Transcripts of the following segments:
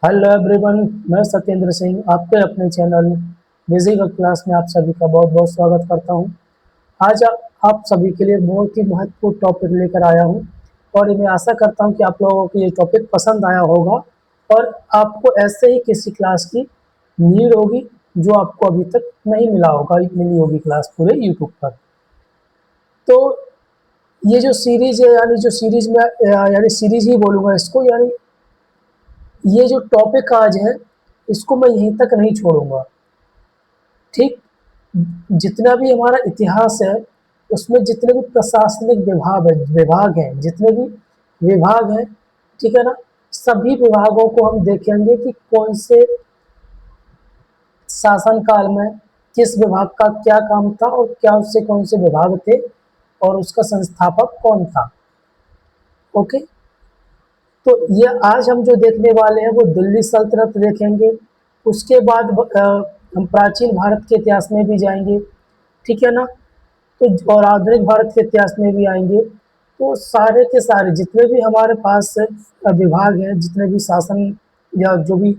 Hello everyone, मैं सत्येंद्र सिंह आपके अपने चैनल बिजी का क्लास में आप सभी का बहुत बहुत स्वागत करता हूं। आज आप सभी के लिए बहुत ही महत्वपूर्ण टॉपिक लेकर आया हूं और मैं आशा करता हूं कि आप लोगों को ये टॉपिक पसंद आया होगा और आपको ऐसे ही किसी क्लास की नीड होगी जो आपको अभी तक नहीं मिला होगा, मिली होगी क्लास पूरे यूट्यूब पर। तो ये जो सीरीज है, यानी जो सीरीज में यानी सीरीज ही बोलूँगा इसको, यानी ये जो टॉपिक आज है इसको मैं यहीं तक नहीं छोड़ूंगा। ठीक, जितना भी हमारा इतिहास है उसमें जितने भी प्रशासनिक विभाग हैं, जितने भी विभाग हैं, ठीक है ना, सभी विभागों को हम देखेंगे कि कौन से शासन काल में किस विभाग का क्या काम था और क्या उससे कौन से विभाग थे और उसका संस्थापक कौन था। ओके, तो ये आज हम जो देखने वाले हैं वो दिल्ली सल्तनत देखेंगे। उसके बाद हम प्राचीन भारत के इतिहास में भी जाएंगे, ठीक है ना। तो और आधुनिक भारत के इतिहास में भी आएंगे। तो सारे के सारे जितने भी हमारे पास विभाग हैं, जितने भी शासन या जो भी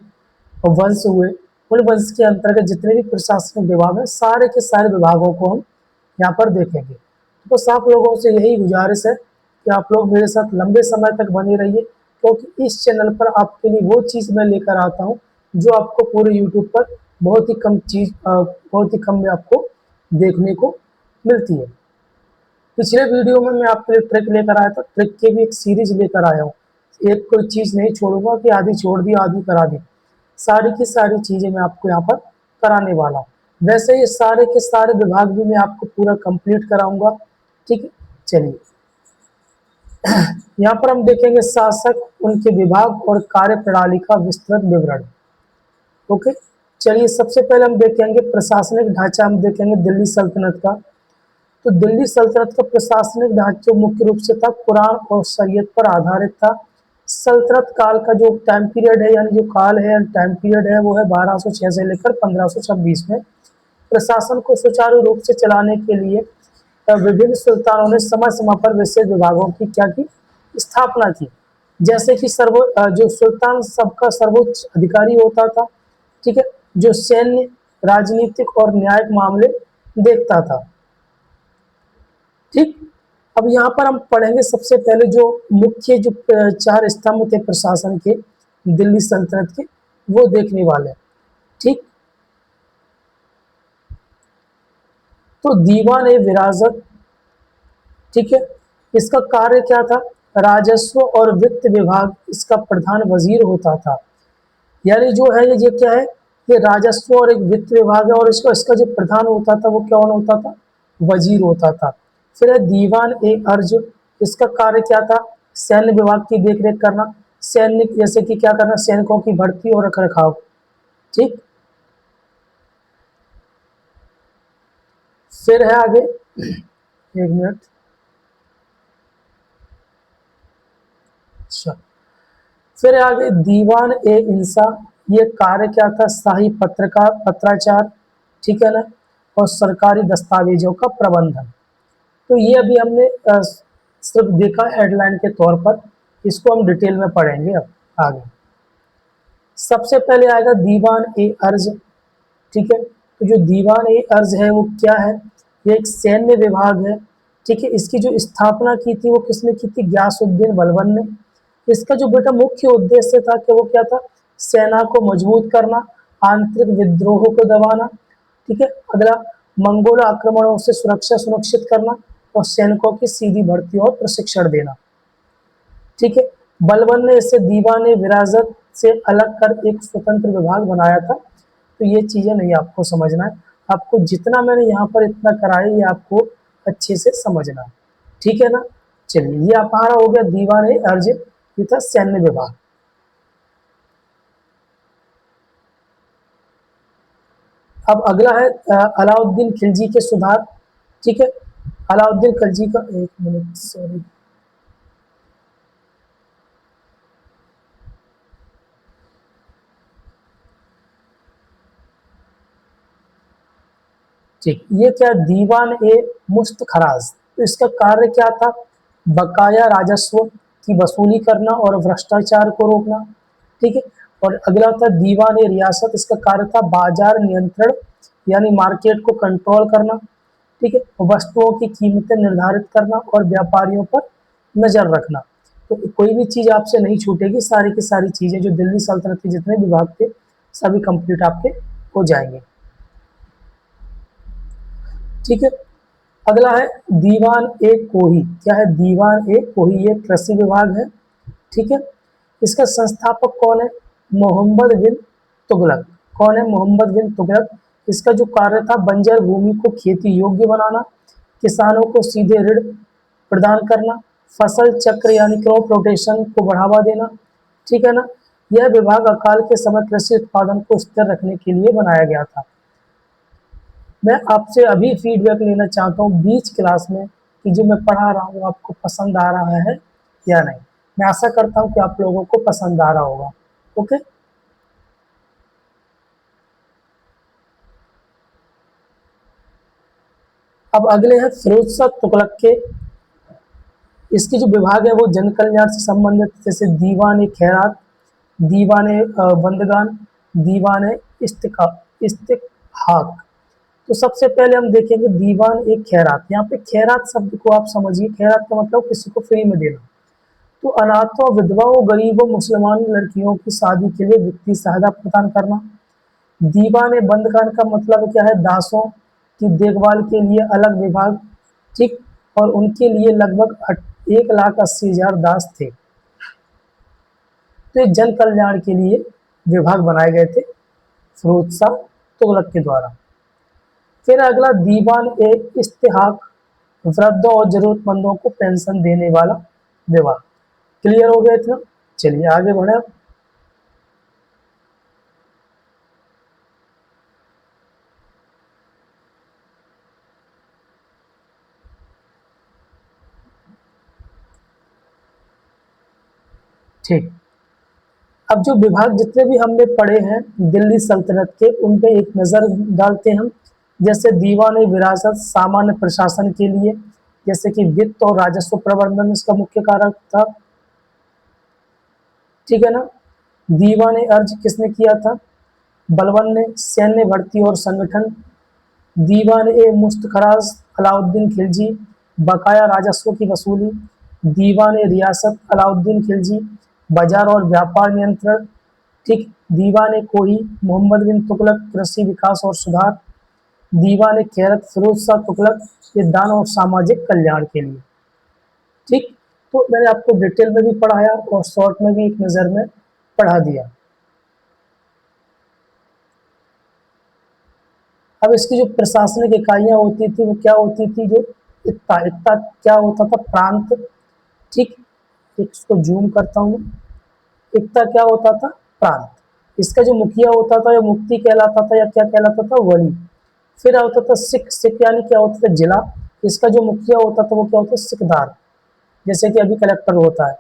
वंश हुए, उन वंश के अंतर्गत जितने भी प्रशासनिक विभाग हैं, सारे के सारे विभागों को हम यहाँ पर देखेंगे। तो बस आप लोगों से यही गुजारिश है कि आप लोग मेरे साथ लंबे समय तक बने रहिए, क्योंकि इस चैनल पर आपके लिए वो चीज़ मैं लेकर आता हूँ जो आपको पूरे यूट्यूब पर बहुत ही कम में आपको देखने को मिलती है। पिछले वीडियो में मैं आपके लिए ट्रिक लेकर आया था, ट्रिक की भी एक सीरीज लेकर आया हूँ। एक कोई चीज़ नहीं छोड़ूंगा कि आधी छोड़ दी आधी करा दी, सारी की सारी चीज़ें मैं आपको यहाँ पर कराने वाला हूँ। वैसे ये सारे के सारे विभाग भी मैं आपको पूरा कंप्लीट कराऊंगा। ठीक है, चलिए यहाँ पर हम देखेंगे शासक, उनके विभाग और कार्य प्रणाली का विस्तृत विवरण। ओके, चलिए सबसे पहले हम देखेंगे प्रशासनिक ढांचा, हम देखेंगे दिल्ली सल्तनत का। तो दिल्ली सल्तनत का प्रशासनिक ढांचा मुख्य रूप से था कुरान और शरीयत पर आधारित था। सल्तनत काल का जो टाइम पीरियड है, यानी जो काल है, टाइम पीरियड है, वो है 1206 से लेकर 1526 में। प्रशासन को सुचारू रूप से चलाने के लिए विभिन्न सुल्तानों ने समय समय पर विशेष विभागों की क्या की स्थापना की। जैसे कि जो सुल्तान सबका सर्वोच्च अधिकारी होता था, ठीक है, जो सैन्य, राजनीतिक और न्यायिक मामले देखता था। ठीक, अब यहाँ पर हम पढ़ेंगे सबसे पहले जो मुख्य जो चार स्तंभ थे प्रशासन के दिल्ली सल्तनत के, वो देखने वाले हैं। ठीक, तो दीवान ए विरासत, ठीक है, इसका कार्य क्या था? राजस्व और वित्त विभाग इसका प्रधान वजीर होता था। यानी जो है ये क्या है, ये राजस्व और एक वित्त विभाग है, और इसका इसका जो प्रधान होता था वो कौन होता था? वजीर होता था। फिर है दीवान ए अर्ज, इसका कार्य क्या था? सैन्य विभाग की देखरेख करना, सैनिक जैसे कि क्या करना, सैनिकों की भर्ती और रखरखाव। ठीक, फिर है आगे एक मिनट, अच्छा, फिर आगे दीवान ए इंसा, ये कार्य क्या था? शाही पत्रकार पत्राचार, ठीक है ना, और सरकारी दस्तावेजों का प्रबंधन। तो ये अभी हमने सिर्फ देखा हेडलाइन के तौर पर, इसको हम डिटेल में पढ़ेंगे अब आगे। सबसे पहले आएगा दीवान ए अर्ज, ठीक है। तो जो दीवान ए अर्ज है वो क्या है? ये एक सैन्य विभाग है, ठीक है। इसकी जो स्थापना की थी वो किसने की थी? गयासुद्दीन बलबन ने। इसका जो बेटा मुख्य उद्देश्य था कि वो क्या था? सेना को मजबूत करना, आंतरिक विद्रोहों को दबाना, ठीक है। अगला, मंगोल आक्रमणों से सुरक्षा सुनिश्चित करना और सैनिकों की सीधी भर्ती और प्रशिक्षण देना। ठीक है, बलबन ने इसे दीवान विरासत से अलग कर एक स्वतंत्र विभाग बनाया था। तो ये चीजें नहीं आपको समझना है, आपको जितना मैंने यहाँ पर इतना कराया ये आपको अच्छे से समझना है, ठीक है ना। चलिए, ये हमारा हो गया दीवान अर्ज, ये था सैन्य विभाग। अब अगला है अलाउद्दीन खिलजी के सुधार, ठीक है। अलाउद्दीन खिलजी का, एक मिनट सॉरी, ठीक, ये क्या? दीवान ए मुश्त खराज, तो इसका कार्य क्या था? बकाया राजस्व की वसूली करना और भ्रष्टाचार को रोकना, ठीक है। और अगला था दीवान ए रियासत, इसका कार्य था बाजार नियंत्रण यानी मार्केट को कंट्रोल करना, ठीक है, वस्तुओं की कीमतें निर्धारित करना और व्यापारियों पर नजर रखना। तो कोई भी चीज आपसे नहीं छूटेगी, सारी की सारी चीजें जो दिल्ली सल्तनत के जितने विभाग थे सभी कंप्लीट आपके हो जाएंगे। ठीक है, अगला है दीवान ए कोही। क्या है? दीवान ए कोही, ये कृषि विभाग है। ठीक है, इसका संस्थापक कौन है? मोहम्मद बिन तुगलक। कौन है? मोहम्मद बिन तुगलक। इसका जो कार्य था बंजर भूमि को खेती योग्य बनाना, किसानों को सीधे ऋण प्रदान करना, फसल चक्र यानी क्रॉप रोटेशन को बढ़ावा देना। ठीक है ना, यह विभाग अकाल के समय कृषि उत्पादन को स्थिर रखने के लिए बनाया गया था। मैं आपसे अभी फीडबैक लेना चाहता हूँ बीच क्लास में कि जो मैं पढ़ा रहा हूँ आपको पसंद आ रहा है या नहीं। मैं आशा करता हूँ कि आप लोगों को पसंद आ रहा होगा। ओके, अब अगले हैं फिरोज शाह तुगलक के। इसकी जो विभाग है वो जन कल्याण से संबंधित, जैसे दीवान ए खैरात, दीवान ए बंदगान, दीवान ए इस्तिहाक। तो सबसे पहले हम देखेंगे दीवान ए खैरात। यहाँ पे खैरात शब्द को आप समझिए, खैरात का मतलब किसी को फ्री में देना। तो अनाथों, विधवाओं, गरीबों, मुसलमान लड़कियों की शादी के लिए वित्तीय सहायता प्रदान करना। दीवान बंदगान का मतलब क्या है? दासों की देखभाल के लिए अलग विभाग। ठीक, और उनके लिए लगभग 1,80,000 दास थे। तो ये जन कल्याण के लिए विभाग बनाए गए थे फिरोज शाह तुगलक के द्वारा। फिर अगला दीवान ए इस्तेहाक, वृद्धों और जरूरतमंदों को पेंशन देने वाला विभाग। क्लियर हो गया इतना? चलिए आगे बढ़े। ठीक, अब जो विभाग जितने भी हमने पढ़े हैं दिल्ली सल्तनत के, उन पे एक नज़र डालते हैं हम। जैसे दीवान विरासत सामान्य प्रशासन के लिए, जैसे कि वित्त और राजस्व प्रबंधन इसका मुख्य कारक था। ठीक है ना, दीवान अर्ज किसने किया था? बलबन ने। सैन्य भर्ती और संगठन, दीवान मुस्तखराज अलाउद्दीन खिलजी, बकाया राजस्व की वसूली। दीवान रियासत अलाउद्दीन खिलजी, बाजार और व्यापार नियंत्रण। ठीक, दीवान कोही मोहम्मद बिन तुगलक, कृषि विकास और सुधार। दीवान खैरत फिरोज शाह तुगलक, ये दान और सामाजिक कल्याण के लिए। ठीक, तो मैंने आपको डिटेल में भी पढ़ाया और शॉर्ट में भी एक नज़र में पढ़ा दिया। अब इसकी जो प्रशासनिक इकाइयाँ होती थी वो क्या होती थी? जो इत्ता, इत्ता क्या होता था? प्रांत। ठीक, इसको जूम करता हूँ। इत्ता क्या होता था? प्रांत। इसका जो मुखिया होता था या मुफ्ती कहलाता था या क्या कहलाता था? वली। फिर होता था सिख। सिख यानी क्या होता था? जिला। इसका जो मुखिया होता था वो क्या होता है? सिकदार, जैसे कि अभी कलेक्टर होता है।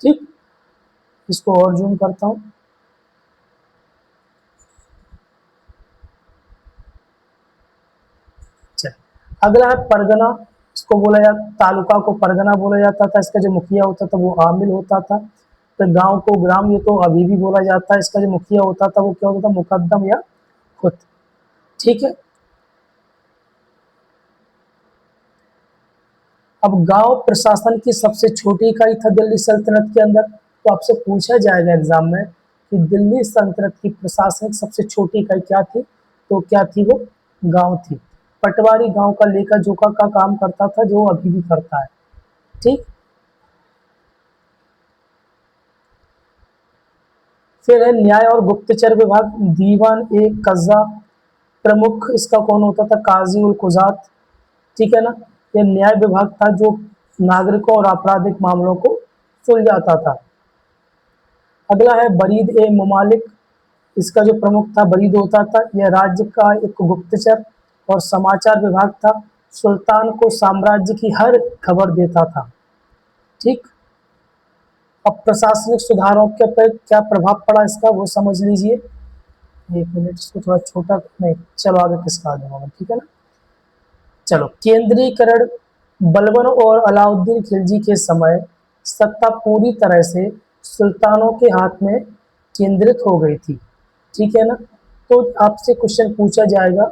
ठीक, इसको और जूम करता हूँ। अगला है परगना। इसको बोला जाता, तालुका को परगना बोला जाता था। इसका जो मुखिया होता था वो आमिल होता था। तो गांव को ग्राम, ये तो अभी भी बोला जाता है। इसका जो मुखिया होता था वो क्या होता था? मुकद्दम या खुद। ठीक है, अब गांव प्रशासन की सबसे छोटी इकाई था दिल्ली सल्तनत के अंदर। तो आपसे पूछा जाएगा एग्जाम में कि दिल्ली सल्तनत की प्रशासनिक सबसे छोटी इकाई क्या थी? तो क्या थी वो? गांव थी। पटवारी गांव का लेखा जोखा का काम करता था, जो अभी भी करता है। ठीक, फिर है न्याय और गुप्तचर विभाग। दीवान कज़ा, प्रमुख इसका कौन होता था? काजी उल कुजात। ठीक है ना, ये न्याय विभाग था जो नागरिकों और आपराधिक मामलों को सुलझाता था। अगला है बरीद ममालिक। इसका जो प्रमुख था बरीद होता था। यह राज्य का एक गुप्तचर और समाचार विभाग था। सुल्तान को साम्राज्य की हर खबर देता था। ठीक, अब प्रशासनिक सुधारों के पर क्या प्रभाव पड़ा इसका वो समझ लीजिए। एक मिनट, इसको थोड़ा छोटा नहीं, चलो आगे किसका आ जाऊंगा, ठीक है ना। चलो, केंद्रीकरण। बलबन और अलाउद्दीन खिलजी के समय सत्ता पूरी तरह से सुल्तानों के हाथ में केंद्रित हो गई थी। ठीक है ना। तो आपसे क्वेश्चन पूछा जाएगा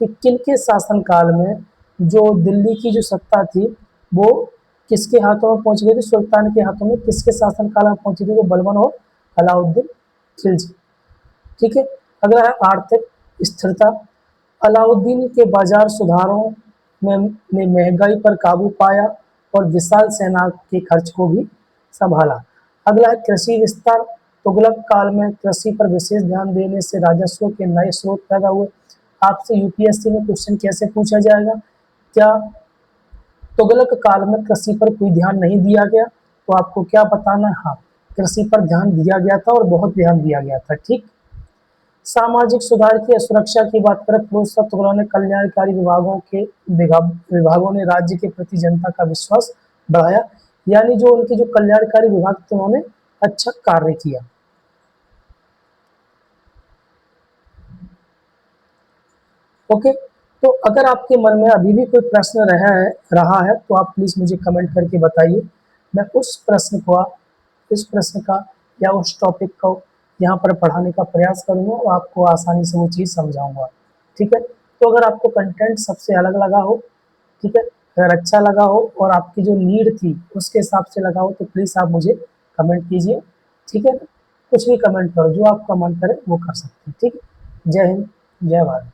कि किनके शासनकाल में जो दिल्ली की जो सत्ता थी वो किसके हाथों में पहुंच गई थी, सुल्तान के हाथों में किसके शासनकाल में पहुंची थी, तो बलबन और अलाउद्दीन खिलजी। ठीक है। अगला है आर्थिक स्थिरता। अलाउद्दीन के बाजार सुधारों में ने महंगाई पर काबू पाया और विशाल सेना के खर्च को भी संभाला। अगला है कृषि विस्तार। तुगलक काल में कृषि पर विशेष ध्यान देने से राजस्व के नए स्रोत पैदा हुए। आपसे यूपीएससी में क्वेश्चन कैसे पूछा जाएगा, क्या तुगलक काल में कृषि पर कोई ध्यान नहीं दिया गया, तो आपको क्या बताना है, हाँ कृषि पर ध्यान दिया गया था और बहुत ध्यान दिया गया था। ठीक। सामाजिक सुधार की सुरक्षा की बात करें, फिरोज शाह तुगलक ने कल्याणकारी विभागों ने राज्य के प्रति जनता का विश्वास बढ़ाया, यानी जो उनके जो कल्याणकारी विभाग थे उन्होंने अच्छा कार्य किया। ओके। तो अगर आपके मन में अभी भी कोई प्रश्न रहा है तो आप प्लीज मुझे कमेंट करके बताइए। मैं उस प्रश्न को इस प्रश्न का या उस टॉपिक को यहाँ पर पढ़ाने का प्रयास करूंगा और आपको आसानी से वो चीज़ समझाऊंगा। ठीक है। तो अगर आपको कंटेंट सबसे अलग लगा हो, ठीक है, अगर अच्छा लगा हो और आपकी जो नीड थी उसके हिसाब से लगा हो तो प्लीज़ आप मुझे कमेंट कीजिए। ठीक है। कुछ भी कमेंट करो, जो आपका मन करे वो कर सकते हैं। ठीक है। जय हिंद, जय भारत।